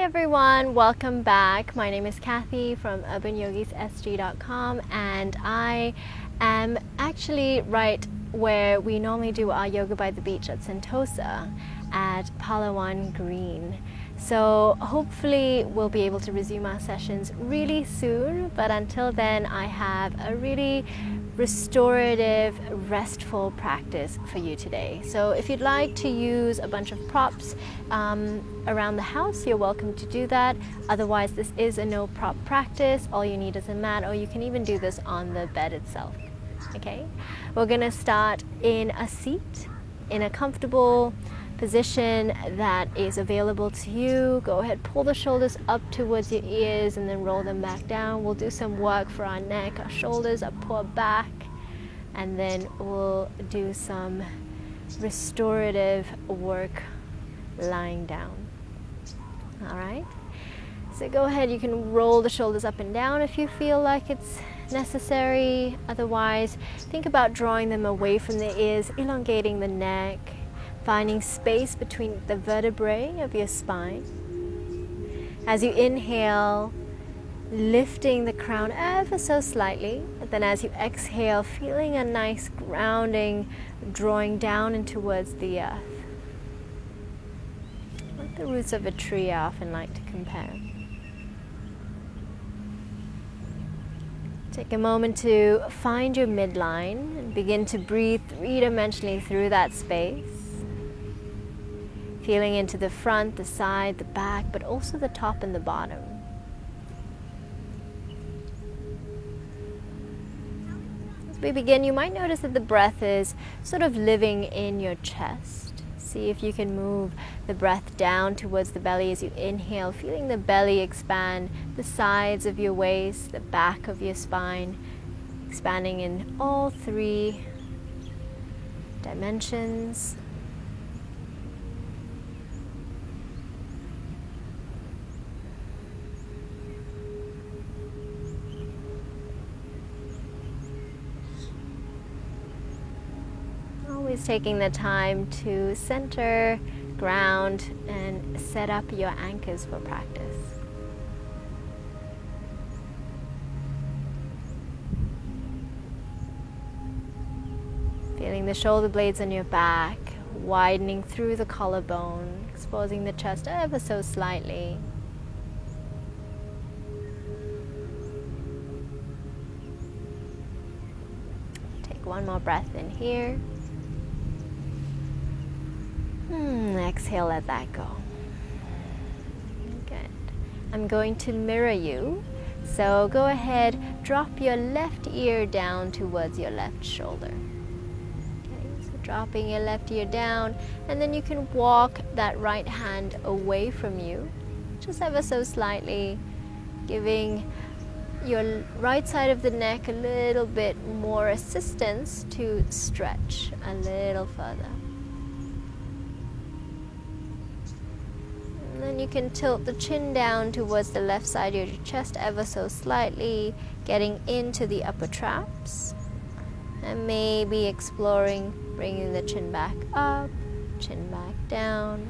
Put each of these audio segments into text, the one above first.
everyone, welcome back. My name is Kathy from UrbanYogisSG.com, and I am actually right where we normally do our yoga by the beach at Sentosa at Palawan Green. So hopefully we'll be able to resume our sessions really soon, but until then I have a really restorative, restful practice for you today. So if you'd like to use a bunch of props around the house, you're welcome to do that. Otherwise, this is a no prop practice. All you need is a mat, or you can even do this on the bed itself. Okay, we're gonna start in a seat, in a comfortable position that is available to you. Go ahead, pull the shoulders up towards your ears and then roll them back down. We'll do some work for our neck, our shoulders, our poor back, and then we'll do some restorative work lying down. All right, so go ahead, you can roll the shoulders up and down if you feel like it's necessary. Otherwise, think about drawing them away from the ears, elongating the neck, finding space between the vertebrae of your spine. As you inhale, lifting the crown ever so slightly, and then as you exhale, feeling a nice grounding, drawing down and towards the earth. Like the roots of a tree, I often like to compare. Take a moment to find your midline and begin to breathe three-dimensionally through that space. Feeling into the front, the side, the back, but also the top and the bottom. As we begin, you might notice that the breath is sort of living in your chest. See if you can move the breath down towards the belly as you inhale, feeling the belly expand, the sides of your waist, the back of your spine, expanding in all three dimensions. Always taking the time to center, ground, and set up your anchors for practice. Feeling the shoulder blades on your back, widening through the collarbone, exposing the chest ever so slightly. Take one more breath in here. Exhale, let that go. Good. I'm going to mirror you. So go ahead, drop your left ear down towards your left shoulder. Okay, so dropping your left ear down, and then you can walk that right hand away from you, just ever so slightly, giving your right side of the neck a little bit more assistance to stretch a little further. Then you can tilt the chin down towards the left side of your chest ever so slightly, getting into the upper traps, and maybe exploring bringing the chin back up, chin back down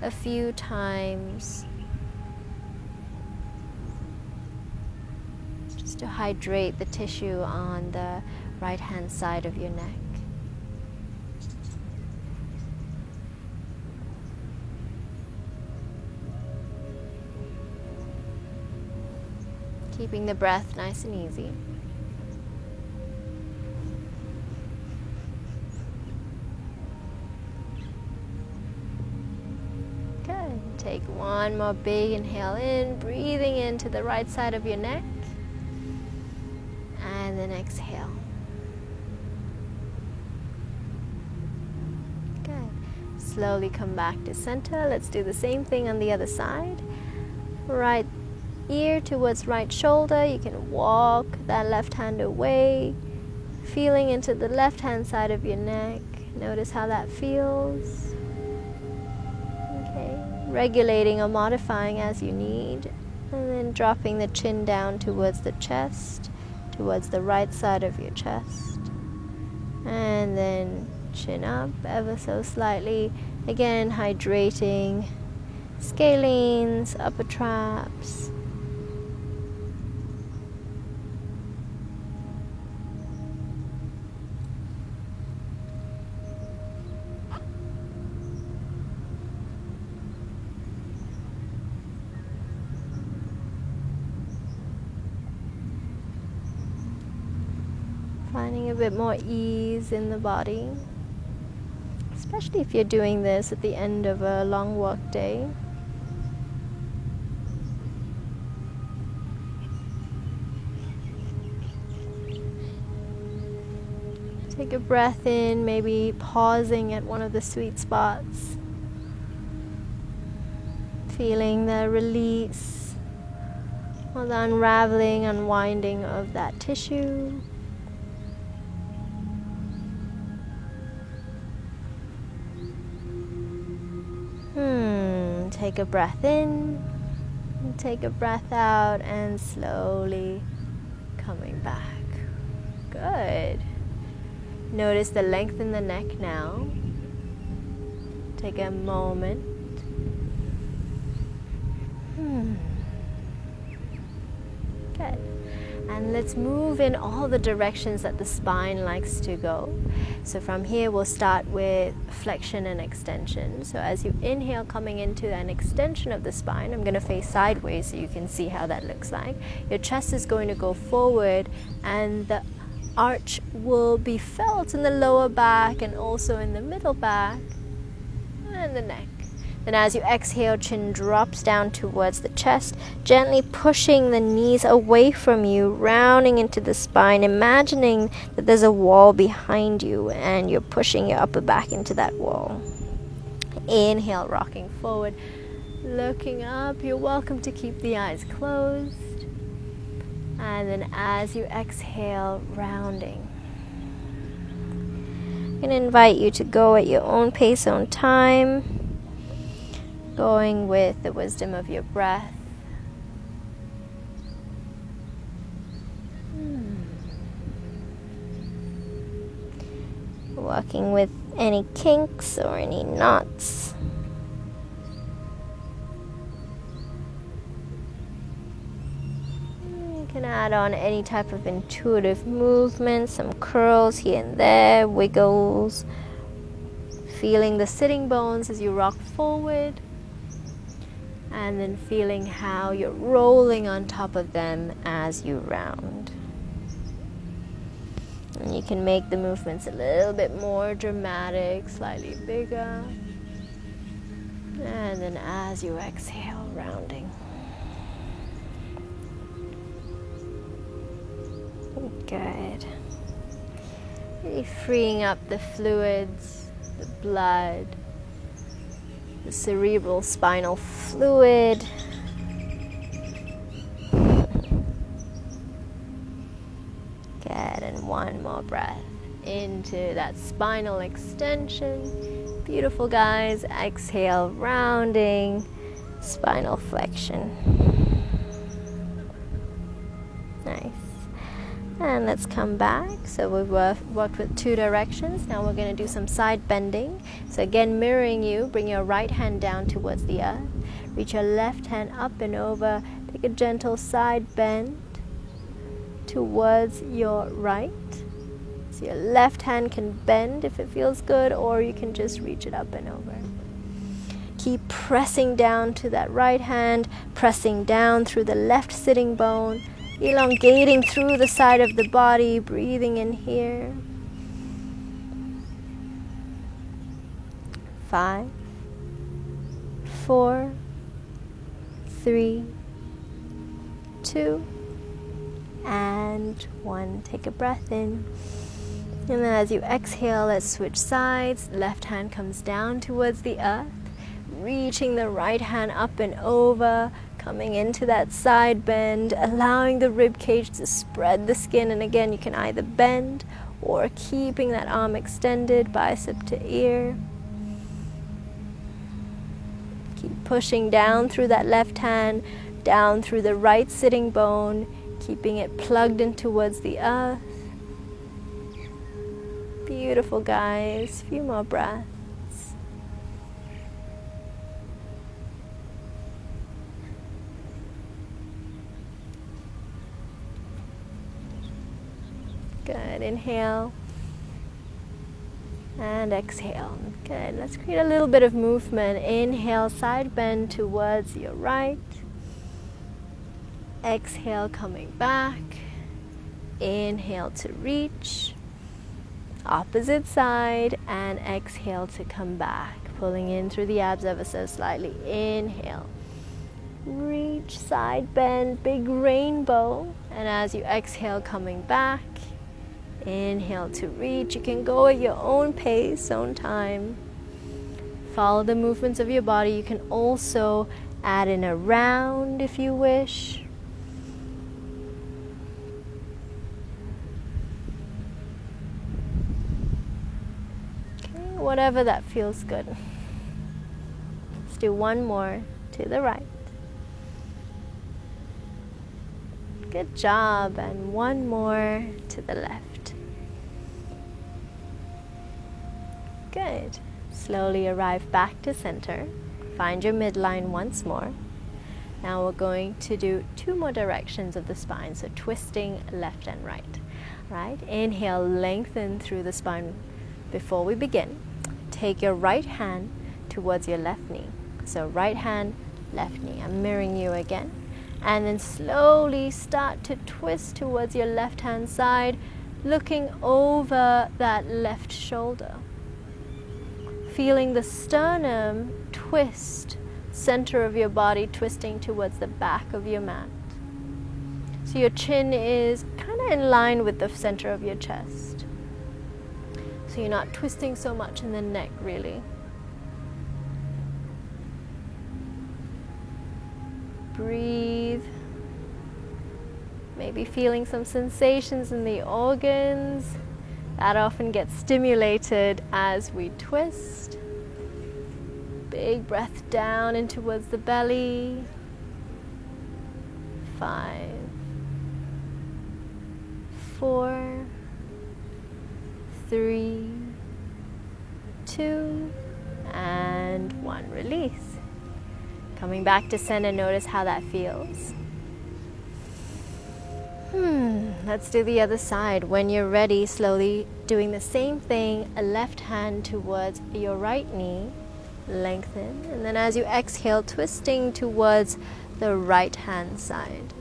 a few times, just to hydrate the tissue on the right hand side of your neck. Keeping the breath nice and easy. Good. Take one more big inhale in, breathing into the right side of your neck. And then exhale. Good. Slowly come back to center. Let's do the same thing on the other side. Right ear towards right shoulder. You can walk that left hand away, feeling into the left hand side of your neck. Notice how that feels. Okay, regulating or modifying as you need, and then dropping the chin down towards the chest, towards the right side of your chest, and then chin up ever so slightly, again hydrating, scalenes, upper traps. Finding a bit more ease in the body, especially if you're doing this at the end of a long work day. Take a breath in, maybe pausing at one of the sweet spots, feeling the release or the unraveling, unwinding of that tissue. Take a breath in, and take a breath out, and slowly coming back. Good. Notice the length in the neck now. Take a moment. Good. And let's move in all the directions that the spine likes to go. So from here we'll start with flexion and extension. So as you inhale, coming into an extension of the spine, I'm going to face sideways so you can see how that looks like. Your chest is going to go forward and the arch will be felt in the lower back and also in the middle back and the neck. Then as you exhale, chin drops down towards the chest, gently pushing the knees away from you, rounding into the spine, imagining that there's a wall behind you and you're pushing your upper back into that wall. Inhale, rocking forward, looking up. You're welcome to keep the eyes closed. And then as you exhale, rounding. I'm going to invite you to go at your own pace, own time. Going with the wisdom of your breath. Working with any kinks or any knots. You can add on any type of intuitive movement, some curls here and there, wiggles. Feeling the sitting bones as you rock forward. And then feeling how you're rolling on top of them as you round. And you can make the movements a little bit more dramatic, slightly bigger. And then as you exhale, rounding. Good. Really freeing up the fluids, the blood, the cerebral spinal fluid. Good, and one more breath into that spinal extension. Beautiful, guys. Exhale, rounding, spinal flexion. Nice. And let's come back. So we've worked with two directions. Now we're going to do some side bending. So again, mirroring you, bring your right hand down towards the earth. Reach your left hand up and over. Take a gentle side bend towards your right. So your left hand can bend if it feels good, or you can just reach it up and over. Keep pressing down to that right hand, pressing down through the left sitting bone. Elongating through the side of the body, breathing in here. 5, 4, 3, 2, and 1. Take a breath in. And then as you exhale, let's switch sides. Left hand comes down towards the earth, reaching the right hand up and over. Coming into that side bend, allowing the rib cage to spread the skin. And again, you can either bend or keeping that arm extended, bicep to ear. Keep pushing down through that left hand, down through the right sitting bone, keeping it plugged in towards the earth. Beautiful, guys. A few more breaths. Good. Inhale. And exhale. Good. Let's create a little bit of movement. Inhale, side bend towards your right. Exhale, coming back. Inhale to reach. Opposite side. And exhale to come back. Pulling in through the abs ever so slightly. Inhale. Reach, side bend, big rainbow. And as you exhale, coming back. Inhale to reach. You can go at your own pace, own time. Follow the movements of your body. You can also add in a round if you wish. Okay, whatever that feels good. Let's do one more to the right. Good job. And one more to the left. Good. Slowly arrive back to center. Find your midline once more. Now we're going to do 2 more directions of the spine, so twisting left and right. Right? Inhale, lengthen through the spine. Before we begin, take your right hand towards your left knee. So right hand, left knee. I'm mirroring you again. And then slowly start to twist towards your left hand side, looking over that left shoulder. Feeling the sternum twist, center of your body twisting towards the back of your mat. So your chin is kind of in line with the center of your chest. So you're not twisting so much in the neck, really. Breathe. Maybe feeling some sensations in the organs. That often gets stimulated as we twist. Big breath down in towards the belly. 5, 4, 3, 2, and 1. Release. Coming back to center, notice how that feels. Let's do the other side. When you're ready, slowly doing the same thing, a left hand towards your right knee, lengthen, and then as you exhale, twisting towards the right hand side.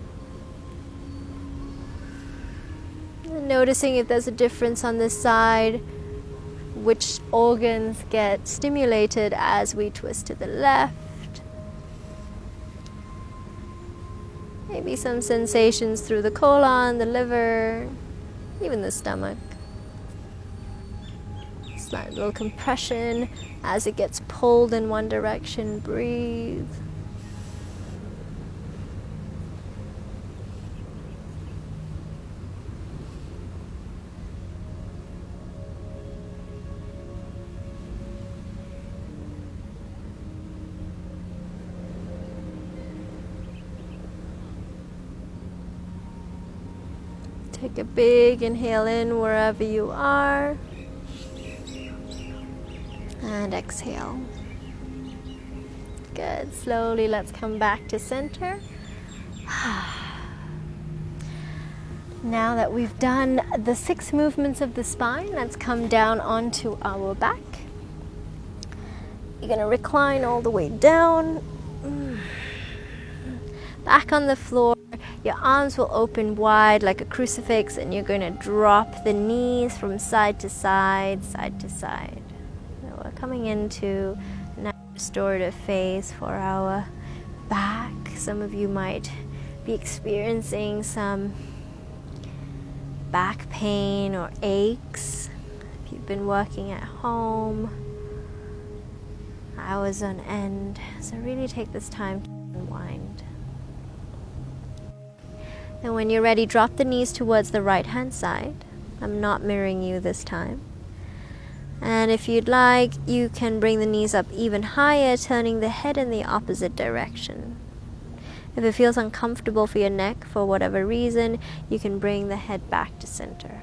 And noticing if there's a difference on this side, which organs get stimulated as we twist to the left. Maybe some sensations through the colon, the liver, even the stomach. Slight little compression as it gets pulled in one direction. Breathe. Take a big inhale in wherever you are. And exhale. Good. Slowly, let's come back to center. Now that we've done the 6 movements of the spine, let's come down onto our back. You're going to recline all the way down. Back on the floor. Your arms will open wide like a crucifix, and you're going to drop the knees from side to side, side to side. So we're coming into a restorative phase for our back. Some of you might be experiencing some back pain or aches. If you've been working at home, hours on end. So really take this time to unwind. And when you're ready, drop the knees towards the right hand side. I'm not mirroring you this time. And if you'd like, you can bring the knees up even higher, turning the head in the opposite direction. If it feels uncomfortable for your neck for whatever reason, you can bring the head back to center.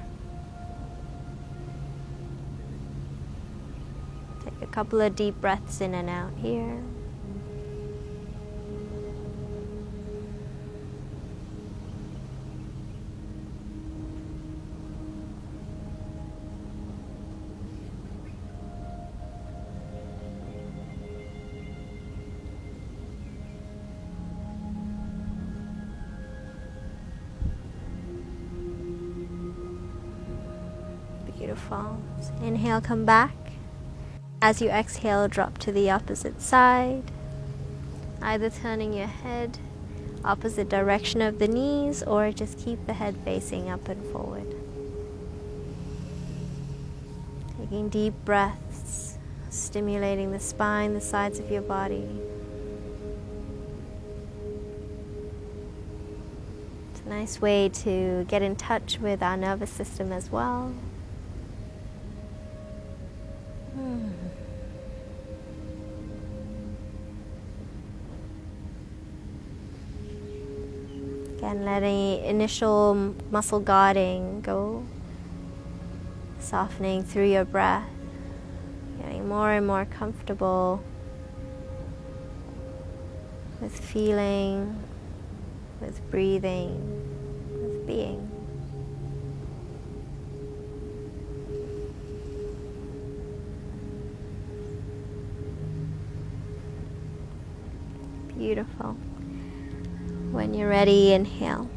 Take a couple of deep breaths in and out here. Beautiful. So inhale, come back. As you exhale, drop to the opposite side, either turning your head opposite direction of the knees or just keep the head facing up and forward. Taking deep breaths, stimulating the spine, the sides of your body. It's a nice way to get in touch with our nervous system as well. Again, let any initial muscle guarding go, softening through your breath, getting more and more comfortable with feeling, with breathing, with being. Beautiful. When you're ready, inhale.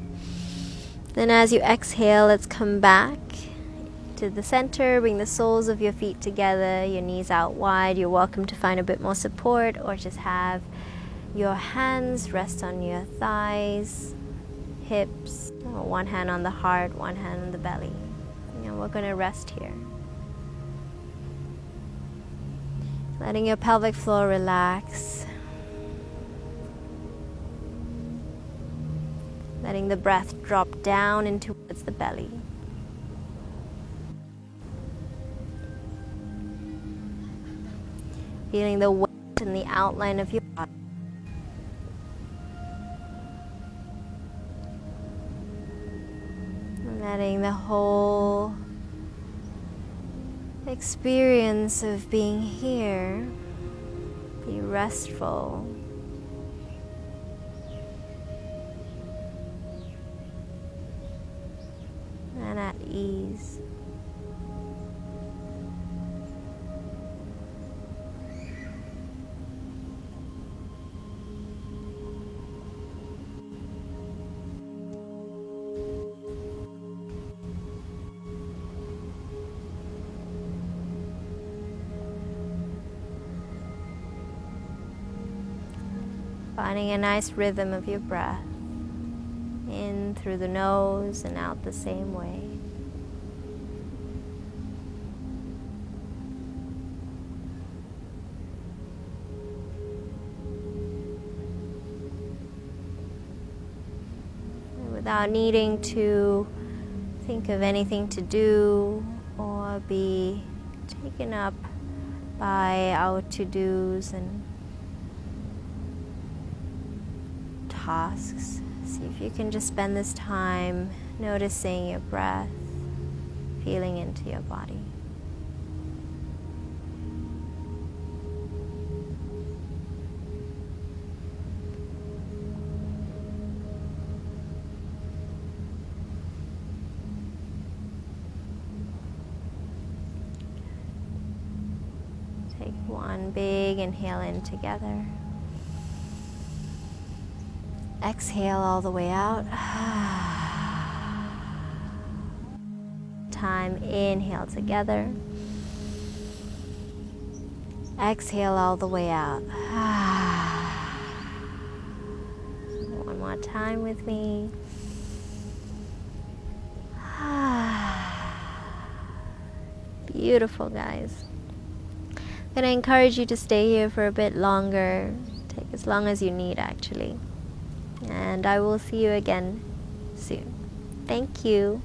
Then as you exhale, let's come back to the center. Bring the soles of your feet together, your knees out wide. You're welcome to find a bit more support or just have your hands rest on your thighs, hips, one hand on the heart, one hand on the belly. And we're going to rest here. Letting your pelvic floor relax. Letting the breath drop down into towards the belly. Feeling the weight in the outline of your body. And letting the whole experience of being here be restful. And at ease. Finding a nice rhythm of your breath. In through the nose and out the same way. And without needing to think of anything to do or be taken up by our to-dos and tasks. See if you can just spend this time noticing your breath, feeling into your body. Take one big inhale in together. Exhale all the way out. Time, inhale together. Exhale all the way out. One more time with me. Beautiful, guys. I'm going to encourage you to stay here for a bit longer. Take as long as you need, actually. And I will see you again soon. Thank you.